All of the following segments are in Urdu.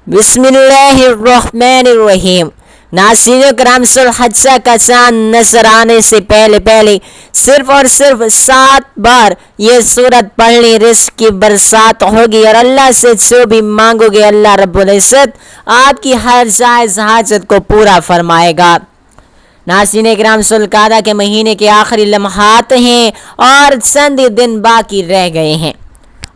بسم اللہ الرحمن الرحیم۔ ناظرین کرام، ذوالحجہ کا چاند نظر آنے سے پہلے صرف اور صرف 7 بار یہ سورت پڑھنی، رزق کی برسات ہوگی اور اللہ سے جو بھی مانگو گے اللہ رب العزت آپ کی ہر جائز حاجت کو پورا فرمائے گا۔ ناظرین کرام، ذوالقعدہ کے مہینے کے آخری لمحات ہیں اور چند دن باقی رہ گئے ہیں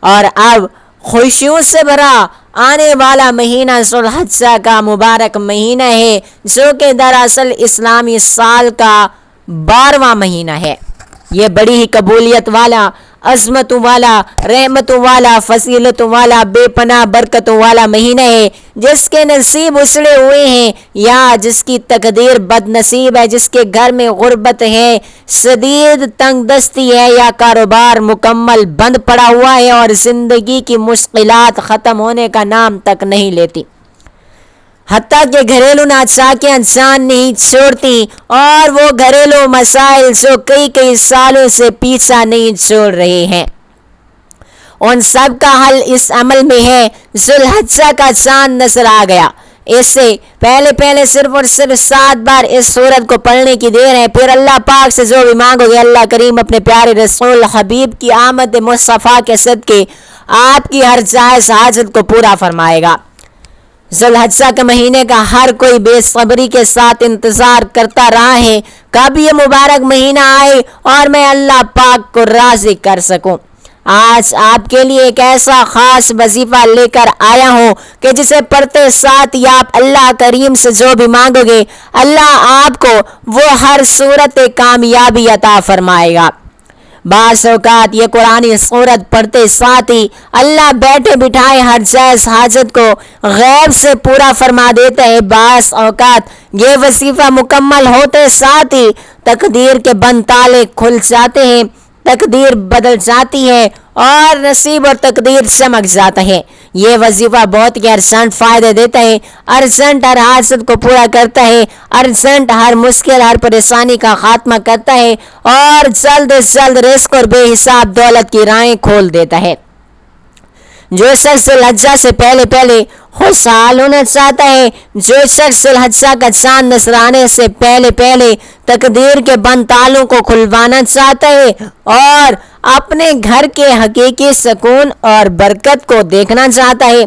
اور اب خوشیوں سے بھرا آنے والا مہینہ ذوالحجہ کا مبارک مہینہ ہے، جو کہ دراصل اسلامی سال کا 12واں مہینہ ہے۔ یہ بڑی ہی قبولیت والا، عظمتوں والا، رحمتوں والا، فضیلتوں والا، بے پناہ برکتوں والا مہینہ ہے۔ جس کے نصیب اچھڑے ہوئے ہیں یا جس کی تقدیر بد نصیب ہے، جس کے گھر میں غربت ہے، شدید تنگ دستی ہے یا کاروبار مکمل بند پڑا ہوا ہے اور زندگی کی مشکلات ختم ہونے کا نام تک نہیں لیتی، حتیٰ کہ گھریلو ناچاکیاں جان نہیں چھوڑتی اور وہ گھریلو مسائل جو کئی سالوں سے پیچھا نہیں چھوڑ رہے ہیں، ان سب کا حل اس عمل میں ہے۔ ذوالحجہ کا چاند نظر آ گیا، اس سے پہلے صرف اور صرف 7 بار اس سورت کو پڑھنے کی دیر ہے۔ پھر اللہ پاک سے جو بھی مانگو گے اللہ کریم اپنے پیارے رسول حبیب کی آمد مصطفیٰ کے صدقے آپ کی ہر جائز حاجت کو پورا فرمائے گا۔ ذوالحجہ کے مہینے کا ہر کوئی بے صبری کے ساتھ انتظار کرتا رہا ہے کب یہ مبارک مہینہ آئے اور میں اللہ پاک کو راضی کر سکوں۔ آج آپ کے لیے ایک ایسا خاص وظیفہ لے کر آیا ہوں کہ جسے پڑھتے ساتھ ہی آپ اللہ کریم سے جو بھی مانگو گے اللہ آپ کو وہ ہر صورت کامیابی عطا فرمائے گا۔ بعض اوقات یہ قرآنی سورت پڑھتے ساتھ ہی اللہ بیٹھے بٹھائے ہر جائز حاجت کو غیب سے پورا فرما دیتا ہے۔ بعض اوقات یہ وظیفہ مکمل ہوتے ساتھ ہی تقدیر کے بند تالے کھل جاتے ہیں، تقدیر بدل جاتی ہے اور نصیب اور تقدیر چمک جاتا ہے۔ یہ وظیفہ بہت ہی ارجنٹ فائدے دیتا ہے، ارجنٹ ہر حاجت کو پورا کرتا ہے، ارجنٹ ہر مشکل ہر پریشانی کا خاتمہ کرتا ہے اور جلد از جلد رزق اور بے حساب دولت کی راہیں کھول دیتا ہے۔ جو شخص ذوالحجہ سے پہلے خوشحال ہونا چاہتا ہے، جو شخص ذوالحجہ کا چاند نظر آنے سے پہلے تقدیر کے بند تالوں کو کھلوانا چاہتا ہے اور اپنے گھر کے حقیقی سکون اور برکت کو دیکھنا چاہتا ہے،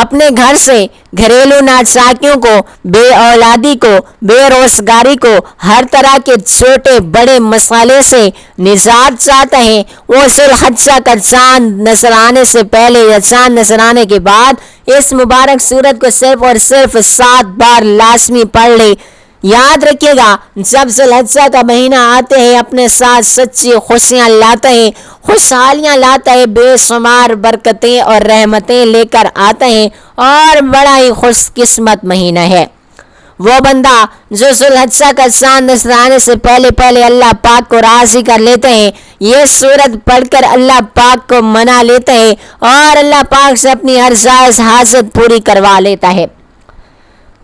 اپنے گھر سے گھریلو ناچاکیوں کو، بے اولادی کو، بے روزگاری کو، ہر طرح کے چھوٹے بڑے مسئلے سے نجات چاہتا ہے، وہ ذوالحجہ کا چاند نظر آنے سے پہلے یا چاند نظر آنے کے بعد اس مبارک سورت کو صرف اور صرف 7 بار لازمی پڑھ لے۔ یاد رکھیے گا، جب ذوالحجہ کا مہینہ آتے ہیں اپنے ساتھ سچی خوشیاں لاتا ہے، خوشحالیاں لاتا ہے، بے شمار برکتیں اور رحمتیں لے کر آتا ہے اور بڑا ہی خوش قسمت مہینہ ہے وہ بندہ جو ذوالحجہ کا چاند نظر آنے سے پہلے اللہ پاک کو راضی کر لیتے ہیں، یہ سورت پڑھ کر اللہ پاک کو منا لیتا ہے اور اللہ پاک سے اپنی ہر جائز حاجت پوری کروا لیتا ہے۔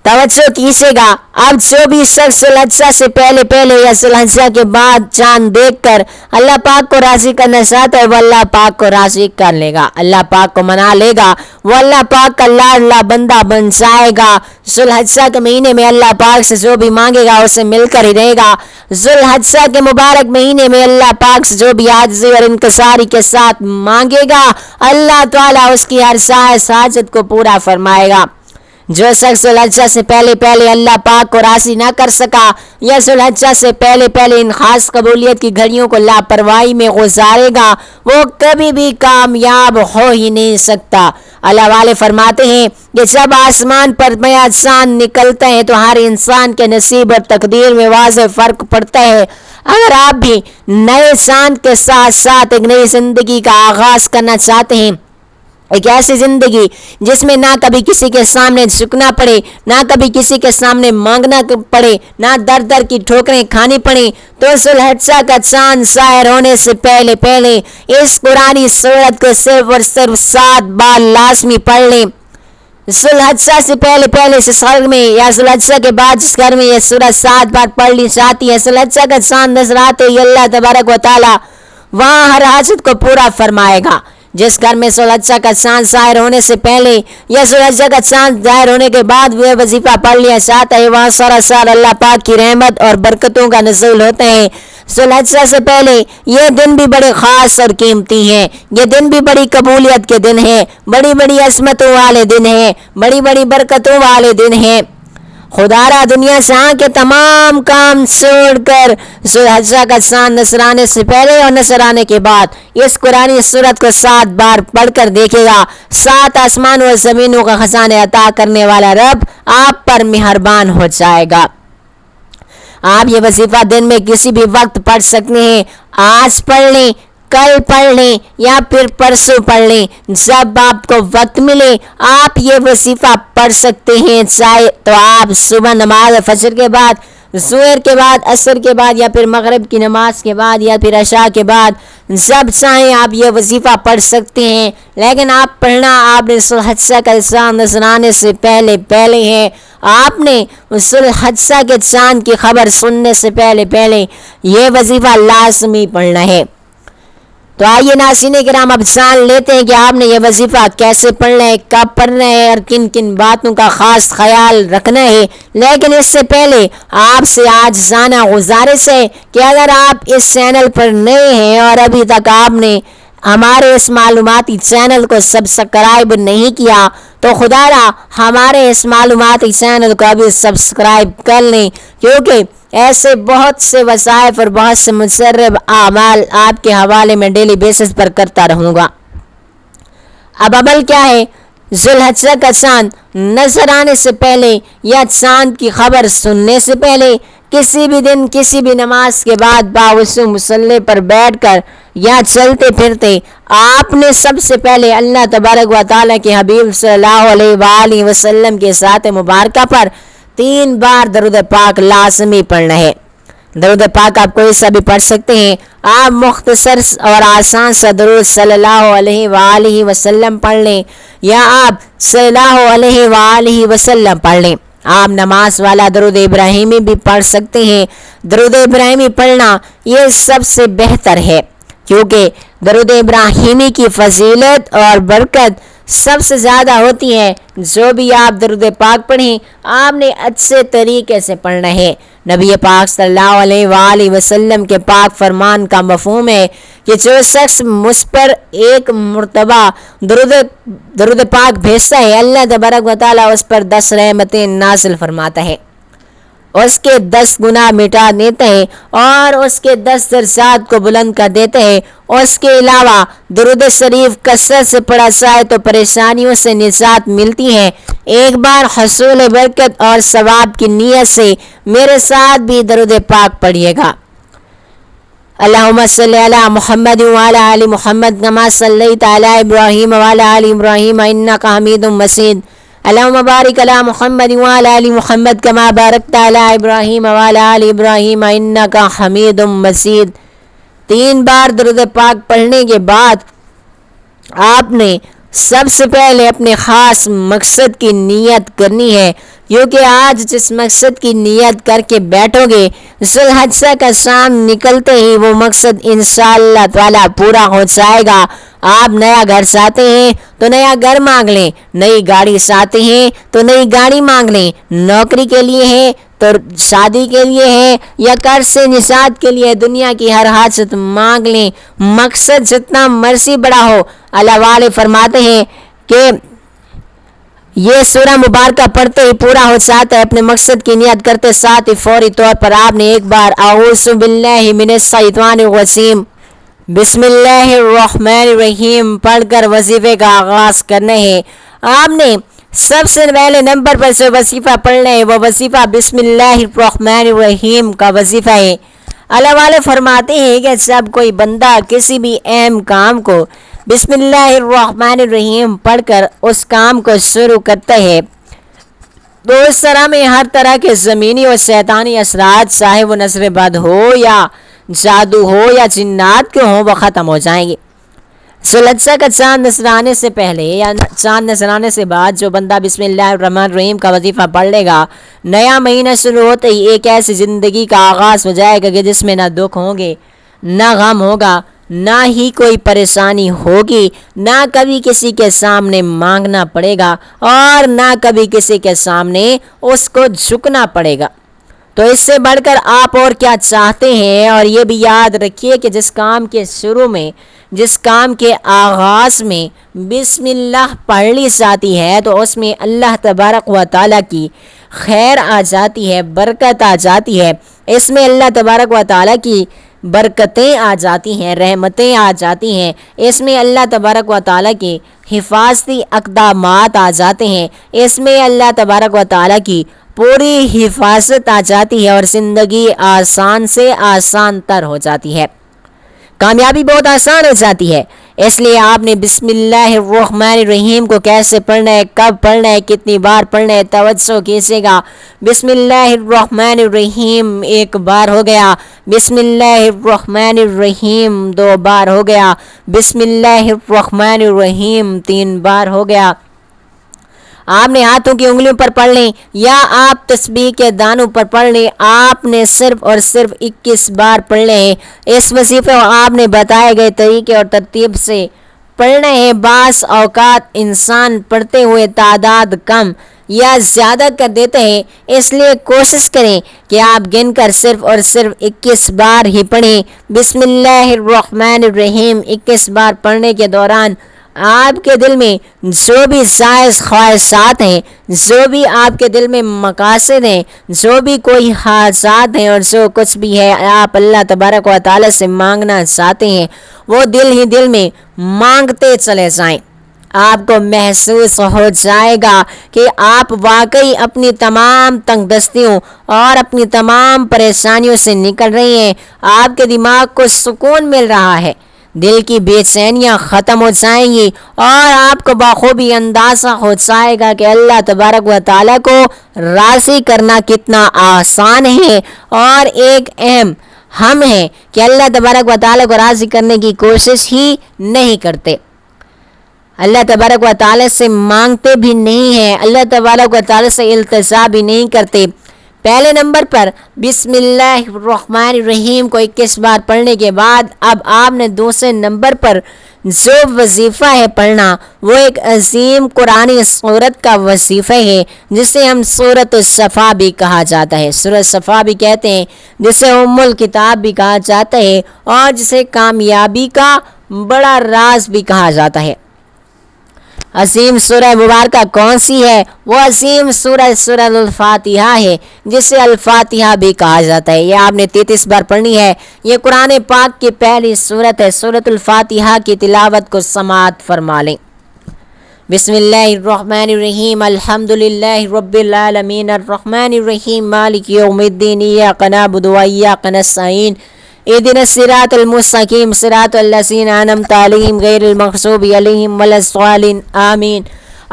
توجہ کیجیے گا، اب جو بھی شخص ذوالحجہ سے پہلے یا ذوالحجہ کے بعد چاند دیکھ کر اللہ پاک کو راضی کرنا چاہتا ہے وہ اللہ پاک کو راضی کر لے گا، اللہ پاک کو منا لے گا، وہ اللہ پاک کا لاڈلا بندہ بن جائے گا۔ ذوالحجہ کے مہینے میں اللہ پاک سے جو بھی مانگے گا اسے مل کر ہی رہے گا۔ ذوالحجہ کے مبارک مہینے میں اللہ پاک سے جو بھی عاجزی اور انکساری کے ساتھ مانگے گا اللہ تعالیٰ اس کی ہر جائز حاجت کو پورا فرمائے گا۔ جو شخص ذوالحجہ سے پہلے اللہ پاک کو راضی نہ کر سکا یا ذوالحجہ سے پہلے ان خاص قبولیت کی گھڑیوں کو لاپرواہی میں گزارے گا وہ کبھی بھی کامیاب ہو ہی نہیں سکتا۔ اللہ والے فرماتے ہیں کہ جب آسمان پر نیا چاند نکلتا ہے تو ہر انسان کے نصیب اور تقدیر میں واضح فرق پڑتا ہے۔ اگر آپ بھی نئے چاند کے ساتھ ایک نئی زندگی کا آغاز کرنا چاہتے ہیں، ایک ایسی زندگی جس میں نہ کبھی کسی کے سامنے جھکنا پڑے، نہ کبھی کسی کے سامنے مانگنا پڑے، نہ در کی ٹھوکریں کھانی پڑے، تو ذوالحجہ کا چاند ظاہر ہونے سے پہلے اس قرآنی سورت کو صرف اور صرف 7 بار لازمی پڑھ لیں۔ ذوالحجہ سے پہلے اس گھر میں یا ذوالحجہ کے بعد جس گھر میں یہ سورت 7 بار پڑھ لی جاتی ہے، ذوالحجہ کا چاند نظر آتے ہی اللہ تبارک و تعالی وہاں ہر حاجت کو پورا فرمائے گا۔ جس گھر میں ذوالحجہ کا چاند ظاہر ہونے سے پہلے یا ذوالحجہ کا چاند ظاہر ہونے کے بعد وہ وظیفہ پڑھ لیا جاتا ہے، وہاں سارا سال اللہ پاک کی رحمت اور برکتوں کا نزول ہوتا ہے۔ ذوالحجہ سے پہلے یہ دن بھی بڑے خاص اور قیمتی ہیں، یہ دن بھی بڑی قبولیت کے دن ہیں، بڑی بڑی عظمتوں والے دن ہیں، بڑی بڑی برکتوں والے دن ہیں۔ خدا را دنیا سے کے تمام کام چھوڑ کر ذوالحجہ کا چاند نظر آنے سے پہلے اور نظر آنے کے بعد اس قرآنی سورت کو 7 بار پڑھ کر دیکھے گا، 7 آسمان و زمینوں کا خزانہ عطا کرنے والا رب آپ پر مہربان ہو جائے گا۔ آپ یہ وظیفہ دن میں کسی بھی وقت پڑھ سکتے ہیں، آج پڑھ لیں، کل پڑھ لیں یا پھر پرسوں پڑھ لیں، جب آپ کو وقت ملے آپ یہ وظیفہ پڑھ سکتے ہیں، چاہے تو آپ صبح نماز فجر کے بعد، ظہر کے بعد، عصر کے بعد یا پھر مغرب کی نماز کے بعد یا پھر عشاء کے بعد، جب چاہیں آپ یہ وظیفہ پڑھ سکتے ہیں، لیکن آپ پڑھنا آپ نے ذوالحجہ کا چاند نظر آنے سے پہلے ہے، آپ نے ذوالحجہ کے چاند کی خبر سننے سے پہلے یہ وظیفہ لازمی پڑھنا ہے۔ تو آئیے ناظرین کرام اب جان لیتے ہیں کہ آپ نے یہ وظیفہ کیسے پڑھنا ہے، کب پڑھنا ہے اور کن کن باتوں کا خاص خیال رکھنا ہے۔ لیکن اس سے پہلے آپ سے عاجزانہ گزارش ہے کہ اگر آپ اس چینل پر نئے ہیں اور ابھی تک آپ نے ہمارے اس معلوماتی چینل کو سبسکرائب نہیں کیا تو خدا را ہمارے اس معلوماتی چینل کو ابھی سبسکرائب کر لیں، کیونکہ ایسے بہت سے وظائف اور بہت سے مجرب اعمال آپ کے حوالے میں ڈیلی بیسس پر کرتا رہوں گا۔ اب عمل کیا ہے؟ ذوالحجہ کا چاند نظر آنے سے پہلے یا چاند کی خبر سننے سے پہلے کسی بھی دن کسی بھی نماز کے بعد باوضو مصلی پر بیٹھ کر یا چلتے پھرتے آپ نے سب سے پہلے اللہ تبارک و تعالیٰ کے حبیب صلی اللہ علیہ وآلہ وسلم کے ذات مبارکہ پر 3 بار درود پاک لازمی پڑھنا ہے۔ درود پاک آپ کوئی سا بھی پڑھ سکتے ہیں، آپ مختصر اور آسان سا درود صلی اللہ علیہ وآلہ وسلم پڑھ لیں یا آپ صلی اللہ علیہ وآلہ وسلم پڑھ لیں۔ آپ نماز والا درود ابراہیمی بھی پڑھ سکتے ہیں۔ درود ابراہیمی پڑھنا یہ سب سے بہتر ہے، کیونکہ درود ابراہیمی کی فضیلت اور برکت سب سے زیادہ ہوتی ہے۔ جو بھی آپ درود پاک پڑھیں آپ نے اچھے طریقے سے پڑھنا ہے۔ نبی پاک صلی اللہ علیہ وآلہ وسلم کے پاک فرمان کا مفہوم ہے کہ جو شخص مجھ پر ایک مرتبہ درود پاک بھیجتا ہے اللہ تبارک و تعالیٰ اس پر 10 رحمتیں نازل فرماتا ہے، اس کے 10 گناہ مٹا دیتا ہے اور اس کے 10 درجات کو بلند کر دیتا ہے۔ اس کے علاوہ درود شریف کثرت سے پڑھا جائے تو پریشانیوں سے نجات ملتی ہے۔ ایک بار حصول برکت اور ثواب کی نیت سے میرے ساتھ بھی درود پاک پڑھیے گا۔ اللہم صلی علی محمد وعلی آل محمد کما صلیت علی ابراہیم وعلی آل ابراہیم انک حمید مجید۔ اللہم بارک علی محمد وعلی آل محمد کما بارکت علی ابراہیم وعلی آل ابراہیم انک حمید مجید۔ 3 بار درود پاک پڑھنے کے بعد آپ نے سب سے پہلے اپنے خاص مقصد کی نیت کرنی ہے، کیونکہ آج جس مقصد کی نیت کر کے بیٹھو گے ذوالحجہ کا چاند نکلتے ہی وہ مقصد انشاءاللہ تعالی پورا ہو جائے گا۔ آپ نیا گھر چاہتے ہیں تو نیا گھر مانگ لیں، نئی گاڑی چاہتے ہیں تو نئی گاڑی مانگ لیں، نوکری کے لیے ہے تو شادی کے لیے ہے یا قرض سے نجات کے لیے دنیا کی ہر حاجت مانگ لیں۔ مقصد جتنا مرضی بڑا ہو، اللہ والے فرماتے ہیں کہ یہ سورہ مبارکہ پڑھتے ہی پورا ہو جاتا ہے۔ اپنے مقصد کی نیت کرتے ساتھ ہی فوری طور پر آپ نے ایک بار اعوذ باللہ من الشیطان الرجیم بسم اللہ الرحمن الرحیم پڑھ کر وظیفے کا آغاز کرنا ہے۔ آپ نے سب سے پہلے نمبر پر جو وظیفہ پڑھنا ہے وہ وظیفہ بسم اللہ الرحمن الرحیم کا وظیفہ ہے۔ اللہ والے فرماتے ہیں کہ جب کوئی بندہ کسی بھی اہم کام کو بسم اللہ الرحمن الرحیم پڑھ کر اس کام کو شروع کرتا ہے تو اس طرح میں ہر طرح کے زمینی اور شیطانی اثرات چاہے وہ نظر بد ہو یا جادو ہو یا جنات کے ہوں وہ ختم ہو جائیں گے۔ ذوالحجہ کا چاند نظر آنے سے پہلے یا چاند نظر آنے سے بعد جو بندہ بسم اللہ الرحمن الرحیم کا وظیفہ پڑھ لے گا، نیا مہینہ شروع ہوتے ہی ایک ایسی زندگی کا آغاز ہو جائے گا کہ جس میں نہ دکھ ہوں گے، نہ غم ہوگا، نہ ہی کوئی پریشانی ہوگی، نہ کبھی کسی کے سامنے مانگنا پڑے گا اور نہ کبھی کسی کے سامنے اس کو جھکنا پڑے گا۔ تو اس سے بڑھ کر آپ اور کیا چاہتے ہیں؟ اور یہ بھی یاد رکھیے کہ جس کام کے شروع میں، جس کام کے آغاز میں بسم اللہ پڑھ لی جاتی ہے تو اس میں اللہ تبارک و تعالیٰ کی خیر آ جاتی ہے، برکت آ جاتی ہے، اس میں اللہ تبارک و تعالیٰ کی برکتیں آ جاتی ہیں، رحمتیں آ جاتی ہیں، اس میں اللہ تبارک و تعالیٰ کی حفاظتی اقدامات آ جاتے ہیں، اس میں اللہ تبارک و تعالیٰ کی پوری حفاظت آ جاتی ہے اور زندگی آسان سے آسان تر ہو جاتی ہے، کامیابی بہت آسان ہو جاتی ہے۔ اس لیے آپ نے بسم اللہ الرحمن الرحیم کو کیسے پڑھنا ہے، کب پڑھنا ہے، کتنی بار پڑھنا ہے، توجہ کیجیے گا۔ بسم اللہ الرحمن الرحیم ایک بار ہو گیا، بسم اللہ الرحمن الرحیم 2 بار ہو گیا، بسم اللہ الرحمن الرحیم 3 بار ہو گیا۔ آپ نے ہاتھوں کی انگلیوں پر پڑھ لیں یا آپ تسبیح کے دانوں پر پڑھ لیں، آپ نے صرف اور صرف 21 بار پڑھ لیں۔ اس وظیفے کو آپ نے بتائے گئے طریقے اور ترتیب سے پڑھنا ہے۔ بعض اوقات انسان پڑھتے ہوئے تعداد کم یا زیادہ کر دیتے ہیں، اس لیے کوشش کریں کہ آپ گن کر صرف اور صرف 21 بار ہی پڑھیں۔ بسم اللہ الرحمن الرحیم 21 بار پڑھنے کے دوران آپ کے دل میں جو بھی جائز خواہشات ہیں، جو بھی آپ کے دل میں مقاصد ہیں، جو بھی کوئی حاجات ہیں اور جو کچھ بھی ہے آپ اللہ تبارک و تعالیٰ سے مانگنا چاہتے ہیں، وہ دل ہی دل میں مانگتے چلے جائیں۔ آپ کو محسوس ہو جائے گا کہ آپ واقعی اپنی تمام تنگ دستیوں اور اپنی تمام پریشانیوں سے نکل رہی ہیں، آپ کے دماغ کو سکون مل رہا ہے، دل کی بے چینیاں ختم ہو جائیں گی اور آپ کو بخوبی اندازہ ہو جائے گا کہ اللہ تبارک و تعالیٰ کو راضی کرنا کتنا آسان ہے، اور ایک اہم ہم ہے کہ اللہ تبارک و تعالیٰ کو راضی کرنے کی کوشش ہی نہیں کرتے، اللہ تبارک و تعالیٰ سے مانگتے بھی نہیں ہیں، اللہ تبارک و تعالیٰ سے التجا بھی نہیں کرتے۔ پہلے نمبر پر بسم اللہ الرحمن الرحیم کو 21 بار پڑھنے کے بعد اب آپ نے دوسرے نمبر پر جو وظیفہ ہے پڑھنا، وہ ایک عظیم قرآنی سورت کا وظیفہ ہے جسے ہم سورۃ الصفا بھی کہا جاتا ہے، سورۃ الصفا بھی کہتے ہیں، جسے ام الکتاب بھی کہا جاتا ہے اور جسے کامیابی کا بڑا راز بھی کہا جاتا ہے۔ عظیم سورہ مبارکہ کون سی ہے؟ وہ عظیم سورہ الفاتحہ ہے، جسے الفاتحہ بھی کہا جاتا ہے۔ یہ آپ نے 33 بار پڑھنی ہے۔ یہ قرآن پاک کی پہلی سورت ہے۔ سورۃ الفاتحہ کی تلاوت کو سماعت فرما لیں۔ بسم اللہ الرحمن الرحیم، الحمدللہ رب العالمین، الرحمن الرحیم، مالک یوم الدین، ایاک نعبد و ایاک نستعین، اهدنا الصراط المستقیم، صراط الذین انعمت علیہم غیر المغضوب علیہم ولا الضالین، آمین۔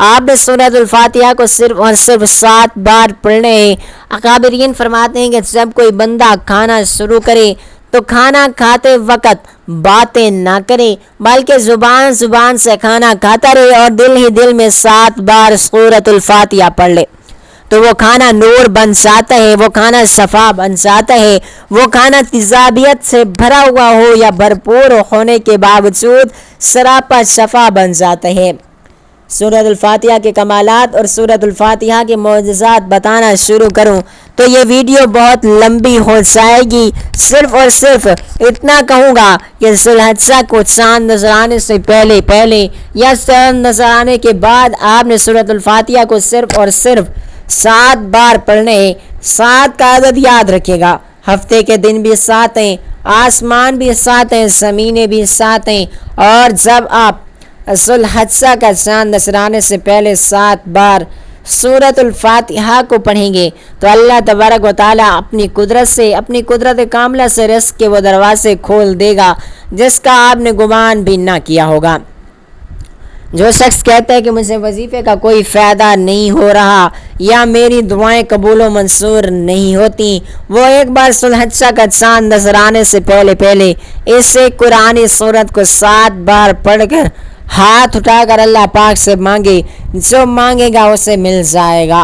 آپ نے سورۃ الفاتحہ کو صرف اور صرف 7 بار پڑھنے ہیں۔ اکابرین فرماتے ہیں کہ جب کوئی بندہ کھانا شروع کرے تو کھانا کھاتے وقت باتیں نہ کرے، بلکہ زبان سے کھانا کھاتا رہے اور دل ہی دل میں 7 بار سورۃ الفاتحہ پڑھ لے، تو وہ کھانا نور بن جاتا ہے، وہ کھانا صفا بن جاتا ہے، وہ کھانا تیزابیت سے بھرا ہوا ہو یا بھرپور ہونے کے باوجود سراپا شفا بن جاتا ہے۔ سورۃ الفاتحہ کے کمالات اور سورۃ الفاتحہ کے معجزات بتانا شروع کروں تو یہ ویڈیو بہت لمبی ہو جائے گی۔ صرف اور صرف اتنا کہوں گا کہ ذی الحجہ کو چاند نظر آنے سے پہلے یا چاند نظر آنے کے بعد آپ نے سورۃ الفاتحہ کو صرف اور صرف 7 بار پڑھنے ہیں۔ 7 کا عدد یاد رکھے گا، ہفتے کے دن بھی 7 ہیں، آسمان بھی 7 ہیں، زمینیں بھی 7 ہیں، اور جب آپ ذی الحجہ کا چاند نظر آنے سے پہلے 7 بار سورۃ الفاتحہ کو پڑھیں گے تو اللہ تبارک و تعالیٰ اپنی قدرت سے، اپنی قدرت کاملہ سے رزق کے وہ دروازے کھول دے گا جس کا آپ نے گمان بھی نہ کیا ہوگا۔ جو شخص کہتا ہے کہ مجھے وظیفے کا کوئی فائدہ نہیں ہو رہا یا میری دعائیں قبول و منظور نہیں ہوتی، وہ ایک بار ذی الحجہ کا چاند نظر آنے سے پہلے اس قرآنی سورت کو 7 بار پڑھ کر ہاتھ اٹھا کر اللہ پاک سے مانگے، جو مانگے گا اسے مل جائے گا۔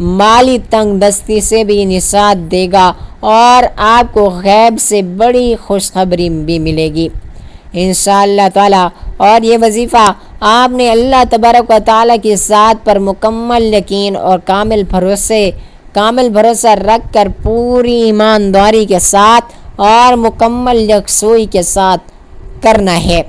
مالی تنگ دستی سے بھی نجات دے گا اور آپ کو غیب سے بڑی خوشخبری بھی ملے گی انشاءاللہ تعالی۔ اور یہ وظیفہ آپ نے اللہ تبارک و تعالی کی ذات پر مکمل یقین اور کامل بھروسہ رکھ کر پوری ایمانداری کے ساتھ اور مکمل یکسوئی کے ساتھ کرنا ہے۔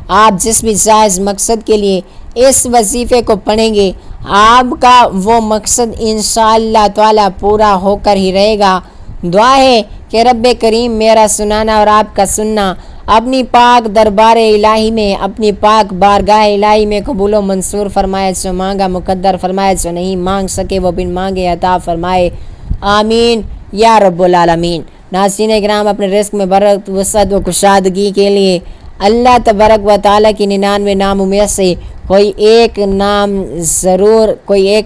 آپ جس بھی جائز مقصد کے لیے اس وظیفے کو پڑھیں گے، آپ کا وہ مقصد انشاءاللہ تعالی پورا ہو کر ہی رہے گا۔ دعا ہے کہ رب کریم میرا سنانا اور آپ کا سننا اپنی پاک دربار الہی میں، اپنی پاک بارگاہ الہی میں قبول و منظور فرمائے۔ جو مانگا مقدر فرمائے، جو نہیں مانگ سکے وہ بن مانگے عطا فرمائے، آمین یا رب العالمین۔ ناظرین کرام، اپنے رزق میں برکت، وسعت و کشادگی کے لیے اللہ تبارک و تعالیٰ کی 99 ناموں میں سے کوئی ایک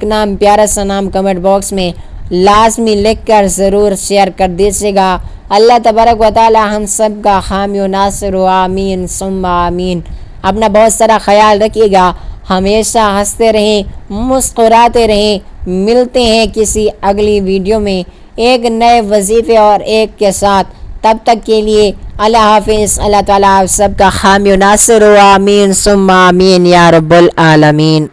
نام پیارا سا نام کمنٹ باکس میں لازمی لکھ کر ضرور شیئر کر دیجیے گا۔ اللہ تبارک و تعالی ہم سب کا حامی و ناصر و آمین ثم آمین۔ اپنا بہت سارا خیال رکھیے گا، ہمیشہ ہنستے رہیں، مسکراتے رہیں۔ ملتے ہیں کسی اگلی ویڈیو میں ایک نئے وظیفے اور ایک کے ساتھ۔ تب تک کے لیے اللہ حافظ۔ اللہ تعالیٰ آپ سب کا حامی و ناصر و آمین ثم آمین یا رب العالمین۔